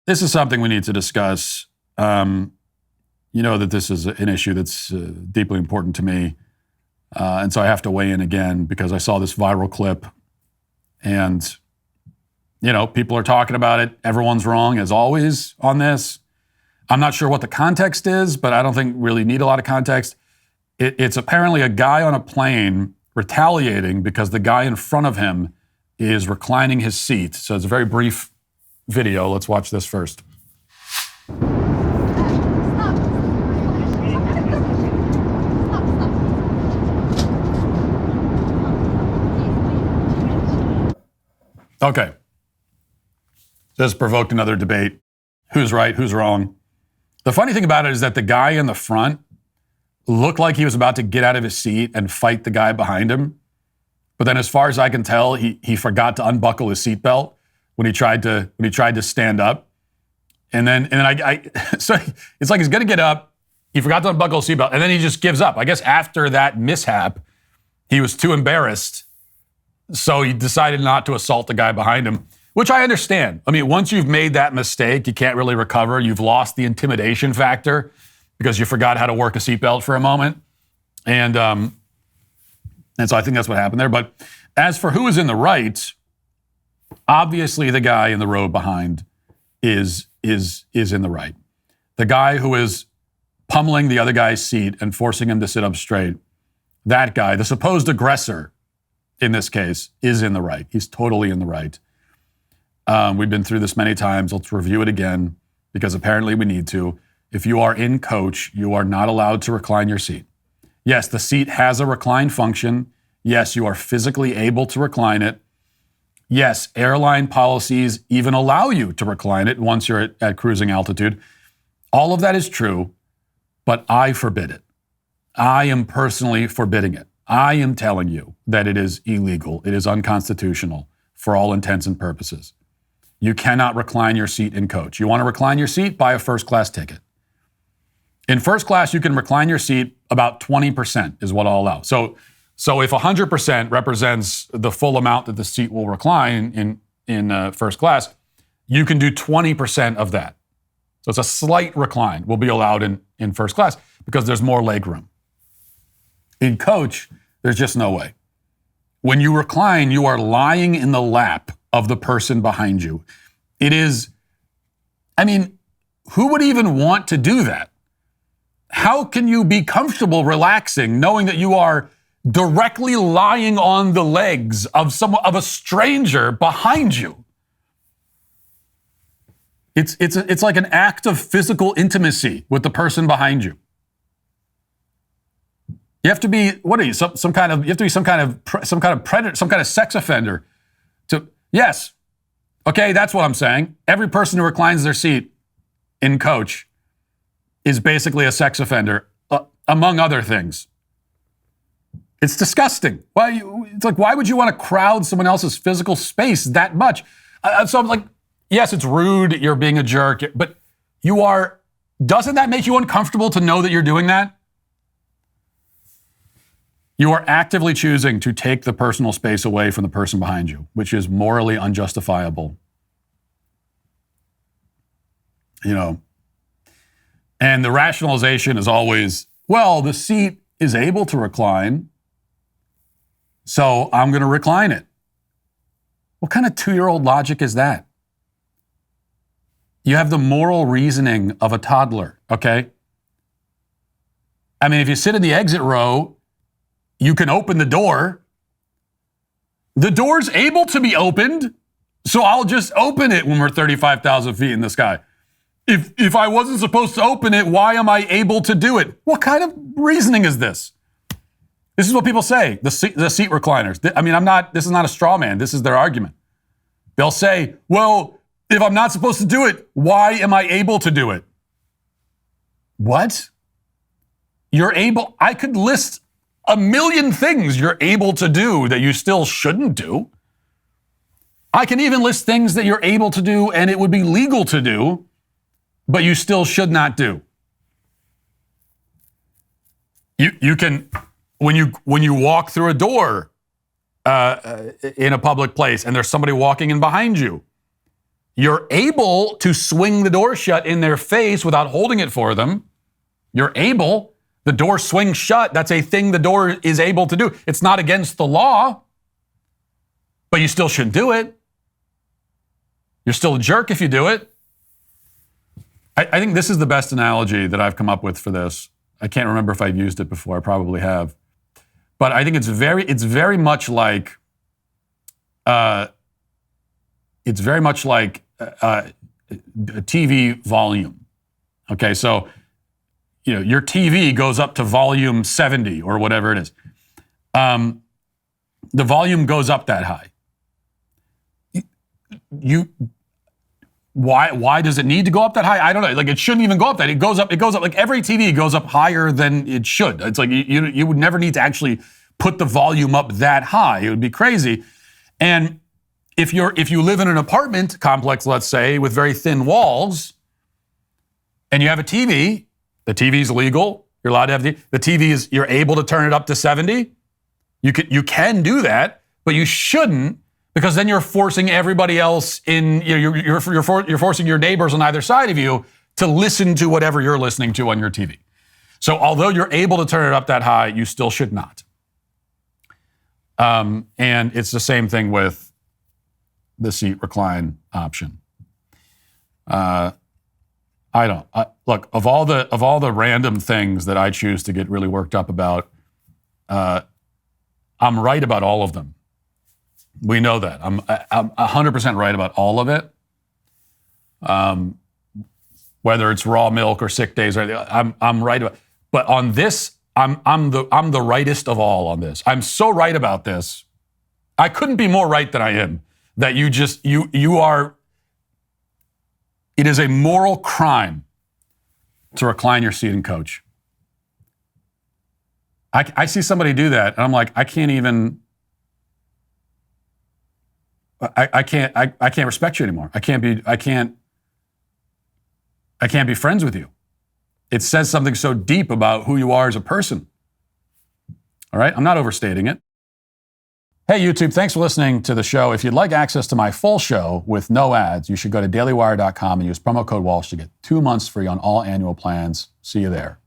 this is something we need to discuss. You know that this is an issue that's deeply important to me. And so I have to weigh in again because I saw this viral clip and, you know, people are talking about it. Everyone's wrong, as always, on this. I'm not sure what the context is, but I don't think really need a lot of context. It's apparently a guy on a plane retaliating because the guy in front of him is reclining his seat. So it's a very brief video. Let's watch this first. Okay. This provoked another debate. Who's right? Who's wrong? The funny thing about it is that the guy in the front looked like he was about to get out of his seat and fight the guy behind him. But then as far as I can tell, he forgot to unbuckle his seatbelt when he tried to stand up. And then so it's like he's going to get up. He forgot to unbuckle his seatbelt and then he just gives up. I guess after that mishap, he was too embarrassed. So he decided not to assault the guy behind him, which I understand. I mean, once you've made that mistake, you can't really recover. You've lost the intimidation factor because you forgot how to work a seatbelt for a moment. And so I think that's what happened there. But as for who is in the right, obviously the guy in the row behind is in the right. The guy who is pummeling the other guy's seat and forcing him to sit up straight, that guy, the supposed aggressor in this case, is in the right. He's totally in the right. We've been through this many times. Let's review it again because apparently we need to. If you are in coach, you are not allowed to recline your seat. Yes, the seat has a recline function. Yes, you are physically able to recline it. Yes, airline policies even allow you to recline it once you're at cruising altitude. All of that is true, but I forbid it. I am personally forbidding it. I am telling you that it is illegal. It is unconstitutional for all intents and purposes. You cannot recline your seat in coach. You want to recline your seat? Buy a first class ticket. In first class, you can recline your seat about 20% is what I'll allow. So if 100% represents the full amount that the seat will recline in first class, you can do 20% of that. So it's a slight recline will be allowed in first class because there's more leg room. In coach, there's just no way. When you recline, you are lying in the lap of the person behind you. It is, I mean, who would even want to do that? How can you be comfortable relaxing knowing that you are directly lying on the legs of a stranger behind you? It's like an act of physical intimacy with the person behind you. You have to be, what are you, some kind of predator, some kind of sex offender yes. Okay, that's what I'm saying. Every person who reclines their seat in coach is basically a sex offender, among other things. It's disgusting. It's like, why would you want to crowd someone else's physical space that much? So I'm like, yes, it's rude, you're being a jerk, but doesn't that make you uncomfortable to know that you're doing that? You are actively choosing to take the personal space away from the person behind you, which is morally unjustifiable. You know, and the rationalization is always, well, the seat is able to recline, so I'm going to recline it. What kind of 2-year-old logic is that? You have the moral reasoning of a toddler, okay? I mean, if you sit in the exit row, you can open the door. The door's able to be opened, so I'll just open it when we're 35,000 feet in the sky. If I wasn't supposed to open it, why am I able to do it? What kind of reasoning is this? This is what people say, the seat recliners. I mean, this is not a straw man. This is their argument. They'll say, well, if I'm not supposed to do it, why am I able to do it? What? I could list a million things you're able to do that you still shouldn't do. I can even list things that you're able to do and it would be legal to do, but you still should not do. You can, when you walk through a door in a public place and there's somebody walking in behind you, You're able to swing the door shut in their face without holding it for them. You're able. The door swings shut. That's a thing the door is able to do. It's not against the law, but you still shouldn't do it. You're still a jerk if you do it. I think this is the best analogy that I've come up with for this. I can't remember if I've used it before. I probably have. But I think it's very much like TV volume. Okay, so your TV goes up to volume 70 or whatever it is. The volume goes up that high. Why does it need to go up that high? I don't know. Like, it shouldn't even go up that. It goes up. Like, every TV goes up higher than it should. It's like you would never need to actually put the volume up that high. It would be crazy. And if you live in an apartment complex, let's say, with very thin walls, and you have a TV, the TV's legal. You're allowed to have the TV you're able to turn it up to 70. You can do that, but you shouldn't. Because then you're forcing everybody else you're forcing your neighbors on either side of you to listen to whatever you're listening to on your TV. So although you're able to turn it up that high, you still should not. And it's the same thing with the seat recline option. Look, of all the random things that I choose to get really worked up about, I'm right about all of them. We know that. I'm 100% right about all of it. Whether it's raw milk or sick days, I'm right about. But on this, I'm the rightest of all on this. I'm so right about this. I couldn't be more right than I am. That you are. It is a moral crime to recline your seat and coach. I see somebody do that, and I'm like, I can't even. I can't respect you anymore. I can't be friends with you. It says something so deep about who you are as a person. All right? I'm not overstating it. Hey, YouTube, thanks for listening to the show. If you'd like access to my full show with no ads, you should go to dailywire.com and use promo code Walsh to get 2 months free on all annual plans. See you there.